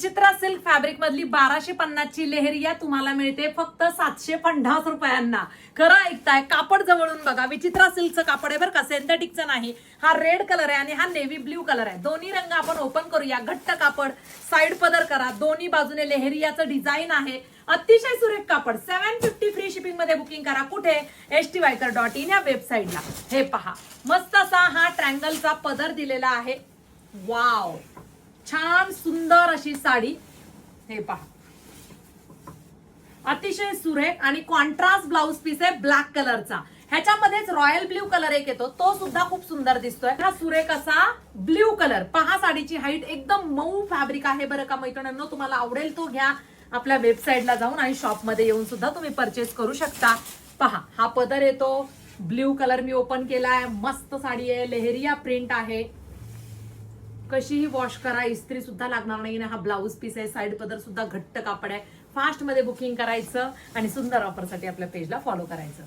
चित्रा silk fabric मधली 1250 ची लेहरिया तुम्हाला मिळते फक्त 750 रुपयांना. खरं ऐकताय, कापड जवळून बघा. विचित्रा सिल्कचं कापड आहे बरं का, सिंथेटिकचं नाही. हा रेड कलर आहे आणि हा नेव्ही ब्ल्यू कलर आहे. दोन्ही रंग आपण ओपन करूया. घट्ट कापड, साइड पदर करा, दोन्ही बाजूने लेहरियाचं डिझाईन आहे. अतिशय सुरेख कापड. 750 फ्री शिपिंग मध्ये बुकिंग करा. कुठे? styker.in या वेबसाईटला. हे पहा, मस्त असा हा ट्रँगलचा पदर दिलेला आहे. वाव, छान सुंदर अशी साडी. हे पहा, अतिशय सुरेख आणि कॉन्ट्रास्ट ब्लाउज पीस आहे ब्लॅक कलरचा. ह्याच्यामध्येच रॉयल ब्ल्यू कलर एक येतो, तो सुद्धा खूप सुंदर दिसतोय. हा सुरेख असा ब्ल्यू कलर. पहा, साडीची हाईट एकदम मऊ फॅब्रिक आहे बरं का मैत्रिणींनो. तुम्हाला आवडेल तो घ्या. आपल्या वेबसाईटला जाऊन आणि शॉप मध्ये येऊन सुद्धा तुम्ही परचेस करू शकता. पहा, हा पदर येतो. ब्ल्यू कलर मी ओपन केलाय. मस्त साडी आहे. लेहरिया प्रिंट आहे. कशीही वॉश करा, इस्त्री सुद्धा लागणार नाही. हा ब्लाउज पीस आहे. साइड पदर सुद्धा घट्ट कापड आहे. फास्ट मध्ये बुकिंग करायचं आणि सुंदर ऑफरसाठी आपल्या पेजला फॉलो करायचं.